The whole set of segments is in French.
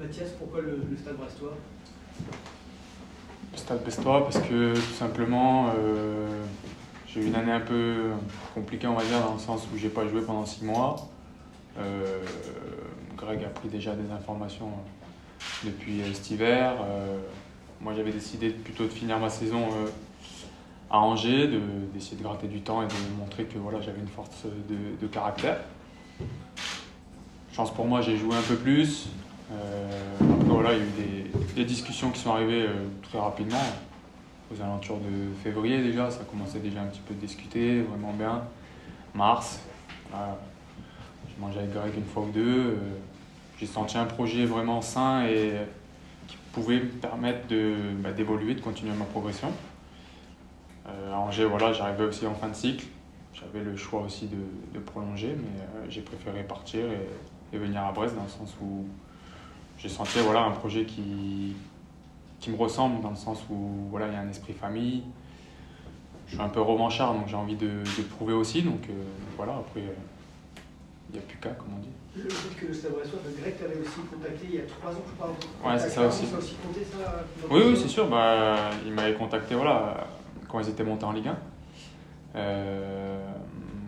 Mathias, pourquoi le Stade Brestois? Le Stade Brestois parce que tout simplement j'ai eu une année un peu compliquée, on va dire, dans le sens où j'ai pas joué pendant 6 mois. Greg a pris déjà des informations depuis cet hiver. Moi j'avais décidé plutôt de finir ma saison à Angers, d'essayer de gratter du temps et de montrer que voilà, j'avais une force de caractère. Chance pour moi, j'ai joué un peu plus. Après voilà, il y a eu des discussions qui sont arrivées très rapidement. Aux alentours de février déjà, ça commençait déjà un petit peu de discuter, vraiment bien. Mars, voilà, j'ai mangé avec Greg une fois ou deux. J'ai senti un projet vraiment sain et qui pouvait me permettre d'évoluer, de continuer ma progression. À Angers, voilà, j'arrivais aussi en fin de cycle. J'avais le choix aussi de prolonger, mais j'ai préféré partir et venir à Brest dans le sens où j'ai senti voilà, un projet qui me ressemble, dans le sens où voilà, il y a un esprit famille. Je suis un peu revanchard, donc j'ai envie de prouver aussi. Donc voilà, après, il n'y a plus qu'à, comme on dit. Le fait que le Stade Brestois, Greg t'avait aussi contacté il y a 3 ans, je crois. Ouais, c'est ça aussi. Ça a aussi compté, ça? Oui, c'est sûr. Il m'avait contacté voilà, quand ils étaient montés en Ligue 1.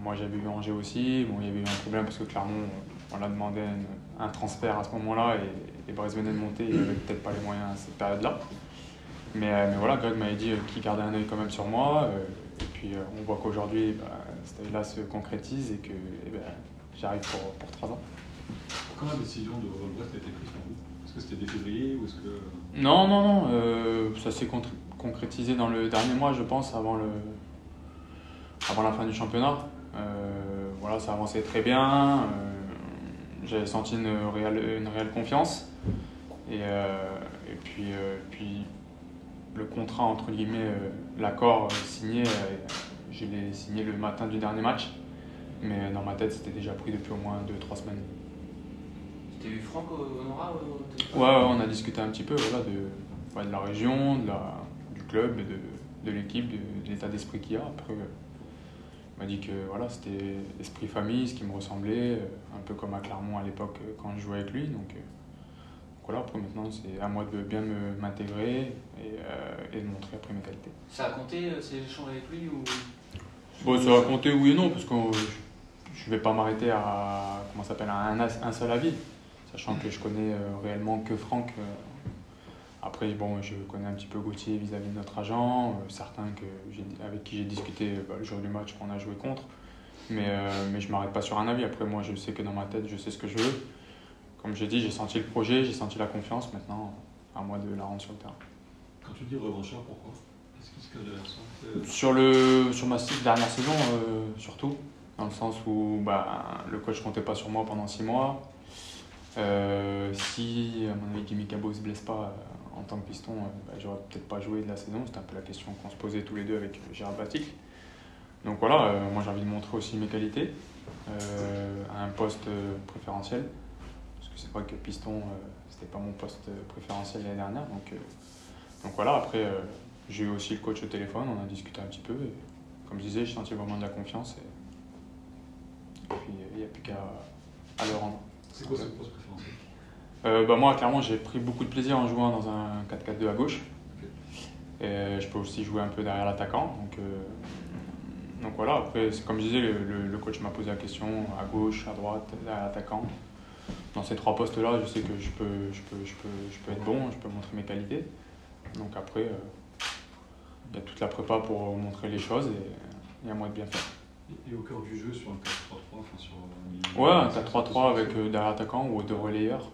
Moi, j'avais vu Angers aussi. Bon, il y avait eu un problème parce que Clermont, on leur demandé un transfert à ce moment-là et Brest venait de monter. Il n'avait peut-être pas les moyens à cette période-là. Mais voilà, Greg m'avait dit qu'il gardait un œil quand même sur moi. Et puis, on voit qu'aujourd'hui, cet œil-là se concrétise et que j'arrive pour 3 ans. Quand la décision de rejoindre Brest a été prise pour vous? Est-ce que c'était dès février ou est-ce que... Non. Ça s'est concrétisé dans le dernier mois, je pense, avant la fin du championnat. Voilà, ça avançait très bien. J'avais senti une réelle confiance. Et puis, le contrat, entre guillemets, l'accord signé, je l'ai signé le matin du dernier match. Mais dans ma tête, c'était déjà pris depuis au moins 2-3 semaines. Tu as vu Franck Honora Ouais, on a discuté un petit peu voilà, de la région, du club, de l'équipe, de l'état d'esprit qu'il y a. Après, il m'a dit que voilà, c'était l'esprit famille, ce qui me ressemblait, un peu comme à Clermont à l'époque quand je jouais avec lui. Donc voilà, après maintenant, c'est à moi de bien m'intégrer et de montrer après mes qualités. Ça a compté ces échanges avec lui ou... Bon, ça a compté oui et non, parce que je ne vais pas m'arrêter à un seul avis, sachant que je connais réellement que Franck. Après, bon, je connais un petit peu Gauthier vis-à-vis de notre agent, certains avec qui j'ai discuté le jour du match qu'on a joué contre, mais je ne m'arrête pas sur un avis. Après, moi, je sais que dans ma tête, je sais ce que je veux. Comme j'ai dit, j'ai senti le projet, j'ai senti la confiance. Maintenant, à moi de la rendre sur le terrain. Quand tu dis revanchard, pourquoi? Qu'est-ce que tu Sur ma dernière saison, surtout, dans le sens où le coach ne comptait pas sur moi pendant 6 mois. Si, à mon avis, Jimmy Cabot ne se blesse pas en tant que piston, j'aurais peut-être pas joué de la saison. C'était un peu la question qu'on se posait tous les deux avec Gérard Batic. Donc voilà, moi j'ai envie de montrer aussi mes qualités à un poste préférentiel. Parce que c'est vrai que piston, c'était pas mon poste préférentiel l'année dernière. Donc voilà, après, j'ai eu aussi le coach au téléphone, on a discuté un petit peu. Et, comme je disais, j'ai senti vraiment de la confiance. Et puis, il n'y a plus qu'à le rendre. C'est quoi ce poste préférentiel? Moi, clairement, j'ai pris beaucoup de plaisir en jouant dans un 4-4-2 à gauche. Okay. Et je peux aussi jouer un peu derrière l'attaquant. Donc voilà, après, comme je disais, le coach m'a posé la question à gauche, à droite, derrière l'attaquant. Dans ces 3 postes-là, je sais que je peux être bon, je peux montrer mes qualités. Donc après, il y a toute la prépa pour montrer les choses et à moi de bien faire. Et au cœur du jeu, sur un 4-3-3, Ouais, un 4-3-3 avec derrière attaquant ou 2 relayeurs.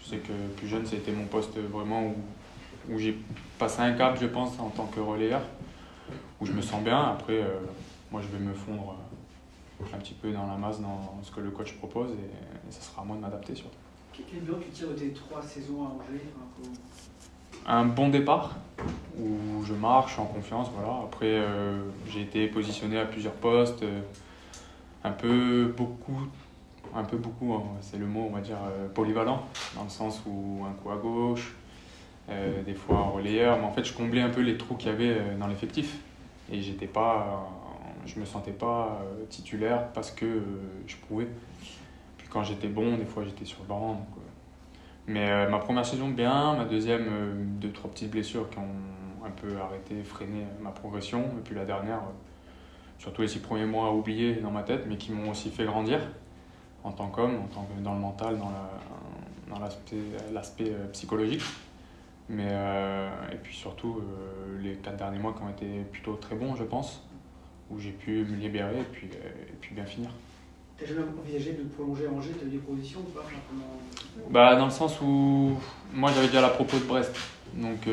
Je sais que plus jeune, c'était mon poste vraiment où j'ai passé un cap, je pense, en tant que relayeur, où je me sens bien. Après, moi, je vais me fondre un petit peu dans la masse, dans ce que le coach propose, et ça sera à moi de m'adapter surtout. Quel bilan tu tires de tes 3 saisons à Angers? Un bon départ, où je marche en confiance. Voilà. Après, j'ai été positionné à plusieurs postes, un peu beaucoup, hein, c'est le mot, on va dire, polyvalent, dans le sens où un coup à gauche, des fois en relayeur, mais en fait, je comblais un peu les trous qu'il y avait dans l'effectif. Et je me sentais pas titulaire parce que je pouvais. Puis quand j'étais bon, des fois j'étais sur le banc. Mais ma première saison, bien. Ma deuxième, 2-3 petites blessures qui ont un peu arrêté, freiné ma progression. Et puis la dernière, surtout les 6 premiers mois oubliés dans ma tête, mais qui m'ont aussi fait grandir en tant qu'homme, dans le mental, dans l'aspect psychologique. Et puis surtout, les 4 derniers mois qui ont été plutôt très bons, je pense, où j'ai pu me libérer et puis bien finir. T'as jamais envisagé de prolonger à Angers? T'as eu des propositions ou pas? Dans le sens où moi j'avais déjà la propos de Brest. Donc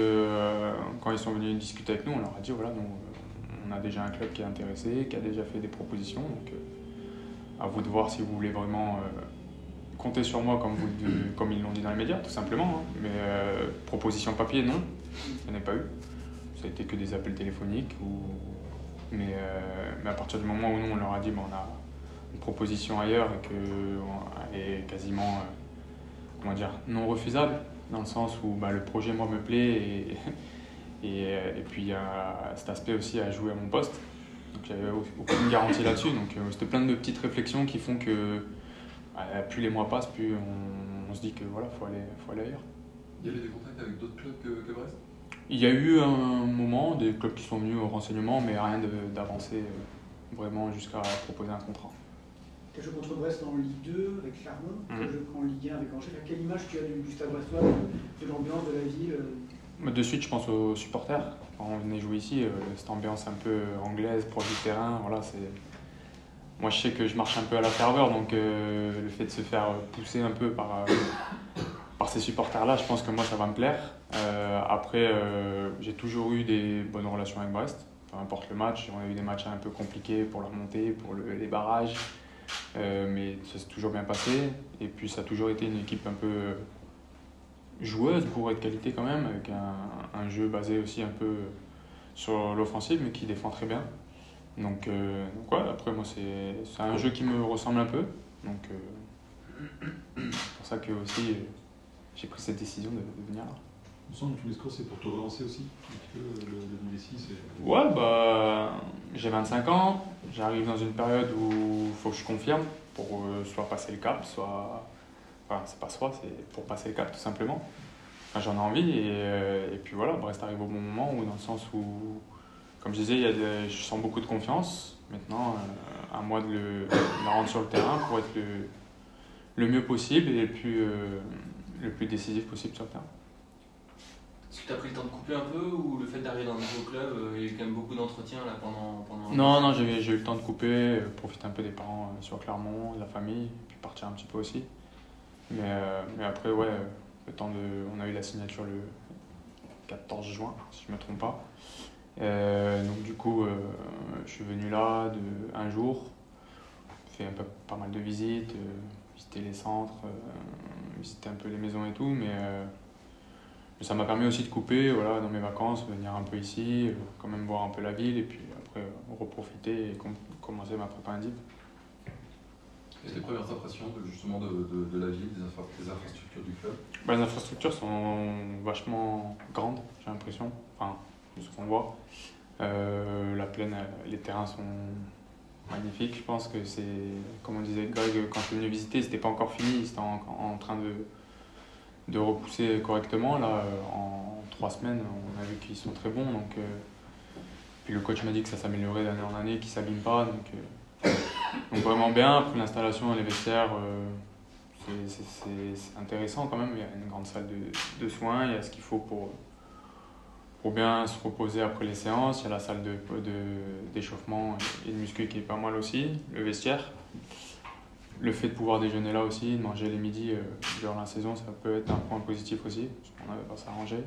quand ils sont venus discuter avec nous, on leur a dit voilà, nous, on a déjà un club qui est intéressé, qui a déjà fait des propositions. Donc à vous de voir si vous voulez vraiment compter sur moi comme ils l'ont dit dans les médias, tout simplement. Hein. Mais proposition papier, non, je n'en ai pas eu. Ça a été que des appels téléphoniques. Mais à partir du moment où nous on leur a dit on a une proposition ailleurs et qu'elle est quasiment non refusable, dans le sens où le projet moi me plaît et puis il y a cet aspect aussi à jouer à mon poste. Donc j'avais aucune garantie là-dessus. Donc c'était plein de petites réflexions qui font que plus les mois passent, plus on se dit que voilà, faut aller ailleurs. Il y avait des contacts avec d'autres clubs que Brest? Il y a eu un moment des clubs qui sont venus au renseignement, mais rien d'avancé vraiment jusqu'à proposer un contrat. Tu as joué contre Brest en Ligue 2 avec Clermont, tu as joué en Ligue 1 avec Angers. Quelle image tu as du stade brestois, de l'ambiance de la ville? De suite, je pense aux supporters. Quand on venait jouer ici, cette ambiance un peu anglaise, proche du terrain, voilà, c'est... Moi, je sais que je marche un peu à la ferveur, donc le fait de se faire pousser un peu par ces supporters-là, je pense que moi, ça va me plaire. Après, j'ai toujours eu des bonnes relations avec Brest, peu importe le match. On a eu des matchs un peu compliqués pour la remontée, pour les barrages, mais ça s'est toujours bien passé. Et puis, ça a toujours été une équipe un peu joueuse, bourrée de qualité quand même, avec un jeu basé aussi un peu sur l'offensive, mais qui défend très bien. Donc ouais, après moi c'est un jeu qui me ressemble un peu, donc c'est pour ça que aussi j'ai pris cette décision de venir là. On sent que tous les scores c'est pour te relancer aussi, un petit peu le Messi c'est... Ouais, j'ai 25 ans, j'arrive dans une période où il faut que je confirme pour soit passer le cap, c'est pour passer le cap tout simplement. Enfin, j'en ai envie et puis voilà, Brest arrive au bon moment, ou dans le sens où, comme je disais, je sens beaucoup de confiance. Maintenant, à moi de la rendre sur le terrain pour être le mieux possible et le plus décisif possible sur le terrain. Est-ce que tu as pris le temps de couper un peu, ou le fait d'arriver dans un nouveau club, il y a eu quand même beaucoup d'entretiens là pendant... Non, j'ai eu le temps de couper, profiter un peu des parents sur Clermont, de la famille, puis partir un petit peu aussi. Mais après, ouais, on a eu la signature le 14 juin, si je ne me trompe pas. Donc du coup, je suis venu là un jour, fait pas mal de visites, visiter les centres, visiter un peu les maisons et tout, mais ça m'a permis aussi de couper, voilà, dans mes vacances, venir un peu ici, quand même voir un peu la ville et puis après reprofiter et commencer ma prépa indiv. Et tes premières impressions justement de la ville, des infrastructures du club? Les infrastructures sont vachement grandes, j'ai l'impression, enfin, de ce qu'on voit. La plaine, les terrains sont magnifiques. Je pense que c'est, comme on disait Greg, quand je est venu visiter, c'était pas encore fini, ils étaient en train de repousser correctement. Là, en 3 semaines, on a vu qu'ils sont très bons. Donc, puis le coach m'a dit que ça s'améliorait d'année en année, qu'ils ne s'abîment pas. Donc vraiment bien. Après l'installation dans les vestiaires, c'est intéressant quand même. Il y a une grande salle de soins, il y a ce qu'il faut pour bien se reposer après les séances. Il y a la salle d'échauffement et de muscu qui est pas mal aussi, le vestiaire. Le fait de pouvoir déjeuner là aussi, de manger les midis durant la saison, ça peut être un point positif aussi, parce qu'on n'avait pas s'arranger.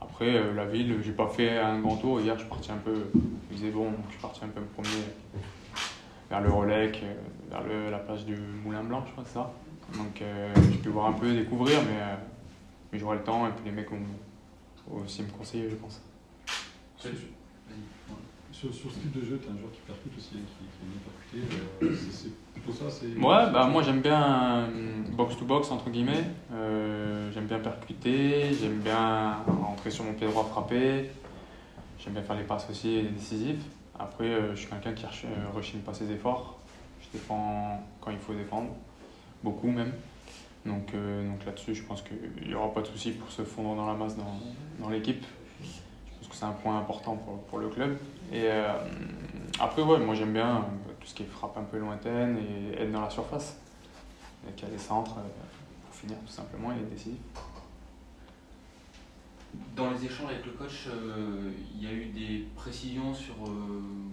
Après, la ville, j'ai pas fait un grand tour. Hier, je suis parti un peu, il faisait bon, donc je suis parti un peu me promener vers le Rolec, vers la plage du Moulin Blanc, je crois que c'est ça. Donc j'ai pu voir un peu, découvrir, mais j'aurai le temps et puis les mecs vont aussi me conseiller, je pense. Sur ce type de jeu, tu es un joueur qui percute aussi, qui est bien percuté. C'est plutôt ça? Ouais, moi j'aime bien box-to-box, entre guillemets. J'aime bien percuter, j'aime bien rentrer sur mon pied droit, frapper. J'aime bien faire les passes aussi décisives. Après, je suis quelqu'un qui rechigne pas ses efforts. Je défends quand il faut défendre, beaucoup même. Donc là-dessus, je pense qu'il n'y aura pas de souci pour se fondre dans la masse dans l'équipe. Je pense que c'est un point important pour le club. Et après, ouais, moi j'aime bien tout ce qui est frappe un peu lointaine et être dans la surface. Et qu'il y a des centres pour finir tout simplement et décisif. Dans les échanges avec le coach, il y a eu des précisions sur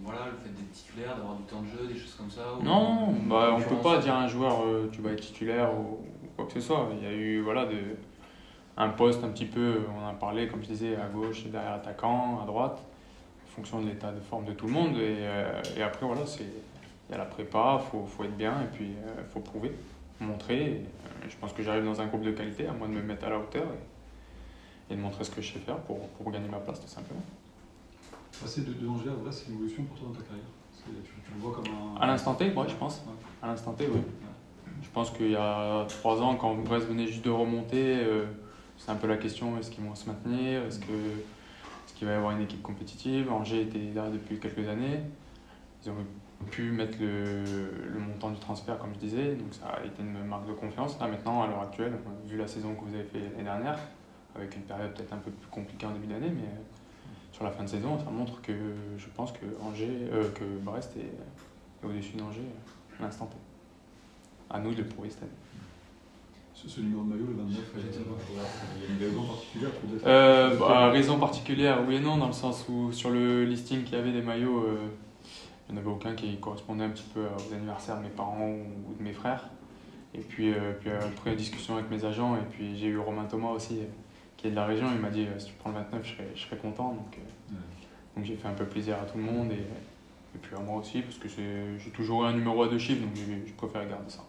voilà, le fait d'être titulaire, d'avoir du temps de jeu, des choses comme ça? Non, bah, on ne peut pas dire à un joueur tu vas être titulaire ou quoi que ce soit. Il y a eu voilà, un poste un petit peu, on en a parlé, comme je disais, à gauche, derrière l'attaquant, à droite, en fonction de l'état de forme de tout le monde. Et après, voilà, il y a la prépa, il faut être bien et puis il faut prouver, montrer. Et, je pense que j'arrive dans un groupe de qualité, à moi de me mettre à la hauteur et de montrer ce que je sais faire pour gagner ma place, tout simplement. Passer de Angers à Brest, c'est une évolution pour toi dans ta carrière? Tu le vois comme un... À l'instant T, ouais, je pense. Ouais. À l'instant T, oui. Je pense qu'il y a 3 ans, quand Brest venait juste de remonter, c'est un peu la question, est-ce qu'ils vont se maintenir? Est-ce qu'il va y avoir une équipe compétitive? Angers était là depuis quelques années. Ils ont pu mettre le montant du transfert, comme je disais, donc ça a été une marque de confiance. Là maintenant, à l'heure actuelle, vu la saison que vous avez fait l'année dernière, avec une période peut-être un peu plus compliquée en début d'année, mais sur la fin de saison, ça montre que je pense que Brest est au-dessus d'Angers à l'instant T. À nous de le prouver cette année. Ce numéro de maillot, le 29, il y a une raison particulière peut-être? Raison particulière, oui et non, dans le sens où sur le listing qu'il y avait des maillots, il n'y en avait aucun qui correspondait un petit peu aux anniversaires de mes parents ou de mes frères. Et puis après, discussion avec mes agents, et puis j'ai eu Romain Thomas aussi, qui est de la région, il m'a dit si tu prends le 29, je serais content. Donc j'ai fait un peu plaisir à tout le monde et puis à moi aussi, parce que j'ai toujours eu un numéro à 2 chiffres, donc je préfère garder ça.